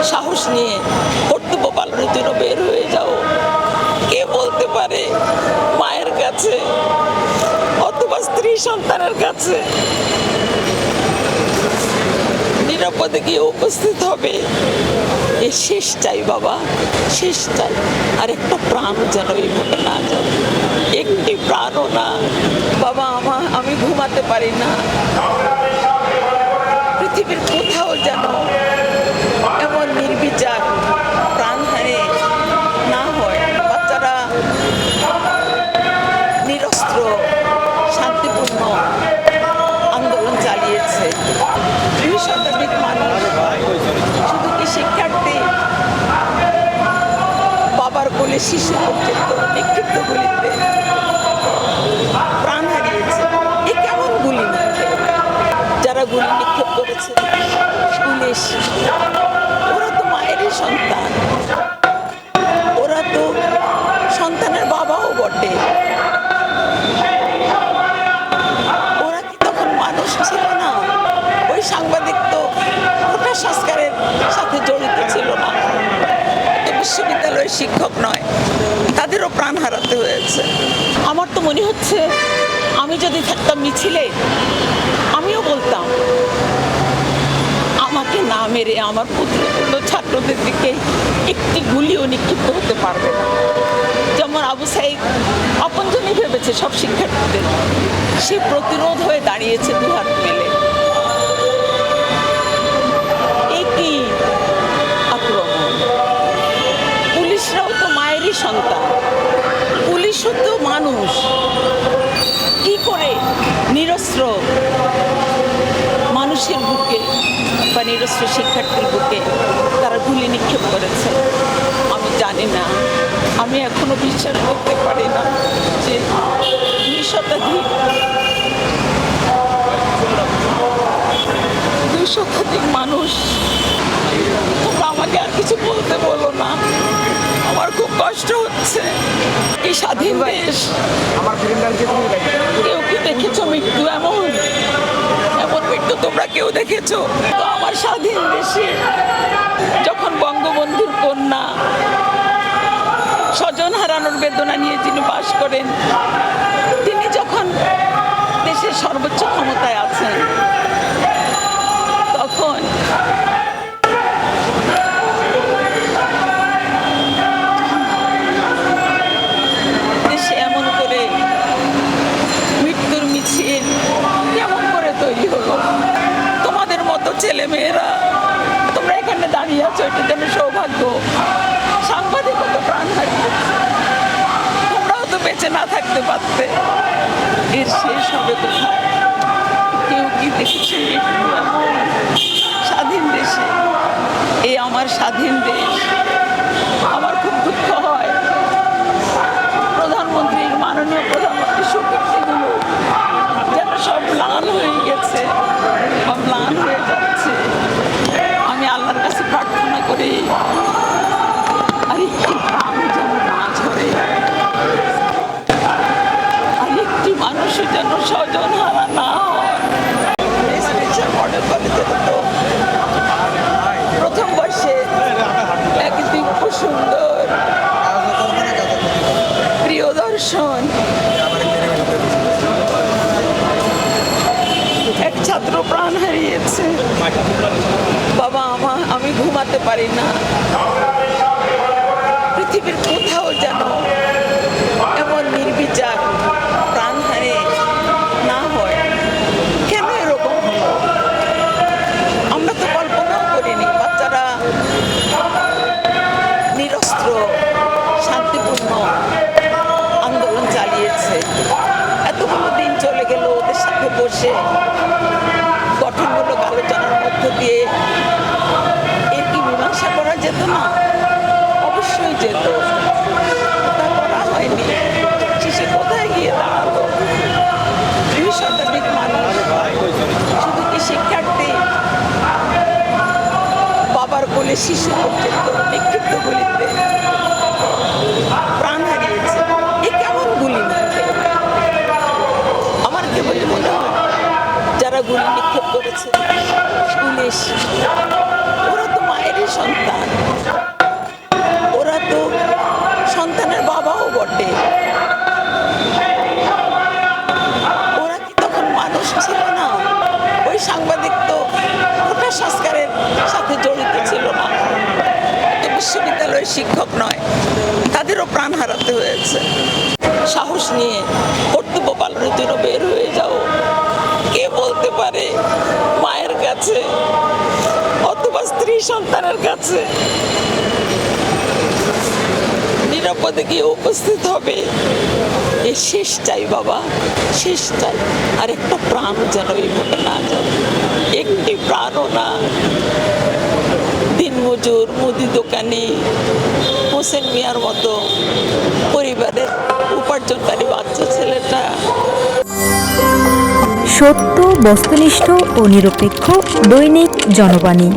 সাহস নিয়ে কর্তব্য পালনের জন্য বের হয়ে যাও। কে বলতে পারে মায়ের কাছে অথবা স্ত্রী সন্তানের কাছে নিরাপদে গিয়ে উপস্থিত হবে? এ শেষ চাই বাবা, শেষ চাই। আর একটা প্রাণ যেন এইভাবে না যায়, একটি প্রাণও না। বাবা আমি ঘুমাতে পারি না। পৃথিবীর কোথাও যেন এমন নির্বিচার প্রাণহানি না হয়। বাচ্চারা নিরস্ত্র শান্তিপূর্ণ আন্দোলন চালিয়েছে। 2 শতাধিক মানুষ, শুধু কি শিক্ষার্থী, বাবার কোলে শিশু পর্যন্ত নিক্ষিপ্ত গুলিতে প্রাণ হারিয়েছে। এ কেমন গুলি নিক্ষেপ? যারা গুলি নিক্ষেপ করেছে পুলিশ, ওরা তো মায়েরই সন্তান, ওরা তো সন্তানের বাবাও বটে। ওরা কি তখন মানুষ ছিল না? ওই সাংবাদিক তো কোটা সংস্কারের সাথে জড়িত ছিল না, বিশ্ববিদ্যালয়ের শিক্ষক নয়, তাদেরও প্রাণ হারাতে হয়েছে। আমার তো মনে হচ্ছে আমি যদি থাকতাম মিছিলে, আমিও বলতাম আমাকে না মেরে আমার পুত্রতুল্য ছাত্রদের দিকে একটি গুলিও নিক্ষিপ্ত হতে পারবে না। যেমন আবু সাইদ আপনজনই ভেবেছে সব শিক্ষার্থীদের, সে প্রতিরোধ হয়ে দাঁড়িয়েছে 2 হাত মেলে। একই আক্রমণ। পুলিশরাও তো মায়েরই সন্তান, পুলিশও তো মানুষ। কি করে নিরস্ত্র মানুষের বুকে বা নিরস্ত্র শিক্ষার্থীর বুকে তারা গুলি নিক্ষেপ করেছে? আমি জানি না, আমি এখনো বিশ্বাস করতে পারি না যে 2 শতাধিক মানুষ। তোমরা আমাকে আর কিছু বলতে বলো না, আমার খুব কষ্ট হচ্ছে। এই স্বাধীন দেশ, কেউ কি দেখেছো মৃত্যু? এমন মৃত্যু তোমরা কেউ দেখেছো? তো আমার স্বাধীন দেশে যখন বঙ্গবন্ধুর কন্যা স্বজন হারানোর বেদনা নিয়ে যিনি বাস করেন, তিনি যখন দেশের সর্বোচ্চ ক্ষমতায় আছেন, তখন দেশে এমন করে মৃত্যুর মিছিল কেমন করে তৈরি হলো? তোমাদের মতো ছেলে মেয়েরা তোমরা এখানে দাঁড়িয়ে আছো, এটা যেন সৌভাগ্য। সাংবাদিকও তো প্রাণ হারিয়েছে, তোমরাও তো বেঁচে না থাকতে পারতে। এর শেষ হবে কোথায়? কেউ কি দেখেছে স্বাধীন দেশে? এই আমার স্বাধীন দেশ। আমার খুব দুঃখ হয় প্রধানমন্ত্রীর, মাননীয় প্রধানমন্ত্রীর সুকীর্তিগুলো যেন সব ম্লান হয়ে গেছে বা ম্লান হয়ে যাচ্ছে। আমি আল্লাহর কাছে প্রার্থনা করি আরেকটি প্রাণ যেন না ঝরে, আরেকটি মানুষও যেন স্বজন হারা না হয়। মডেল কলেজের তো প্রথম বর্ষে এক দিব্য সুন্দর প্রিয় দর্শন এক ছাত্র প্রাণ হারিয়েছে। বাবা আমি ঘুমাতে পারি না। পৃথিবীর কোথাও যেন এমন নির্বিচার প্রাণহানি না হয়। কেন এরকম হলো? আমরা তো কল্পনাও করিনি। বাচ্চারা নিরস্ত্র শান্তিপূর্ণ আন্দোলন চালিয়েছে। এতগুলো দিন চলে গেল, ওদের সাথে বসে গঠনমূলক আলোচনার মধ্য দিয়ে এর কি মীমাংসা করা যেত না? অবশ্যই যেত, তা করা হয়নি। শেষে কোথায় গিয়ে দাঁড়ালো? 2 শতাধিক মানুষ, শুধু কি শিক্ষার্থী, বাবার কোলে শিশু পর্যন্ত নিক্ষিপ্ত গুলিতে প্রাণ হারিয়েছে। এ কেমন গুলি নিক্ষেপ? আমার কেবলই মনে হয় যারা গুলি নিক্ষেপ করেছে পুলিশ, ওরা তো মায়েরই সন্তান, বিদ্যালয়ের শিক্ষক নয়, তাদেরও প্রাণ হারাতে হয়েছে। সাহস নিয়ে কর্তব্য পালনের জন্য বের হয়ে যাও। কে বলতে পারে মায়ের কাছে অথবা স্ত্রী সন্তানের কাছে নিরাপদে গিয়ে উপস্থিত হবে। এ শেষ চাই বাবা, শেষ চাই। আর একটা প্রাণও যেন এইভাবে না যায়, একটি প্রাণও না। দিনমজুর, মুদি দোকানি হোসেন মিয়ার মতো পরিবারের উপার্জনকারী বাচ্চা ছেলেটা। সত্য, বস্তুনিষ্ঠ ও নিরপেক্ষ দৈনিক জনবাণী।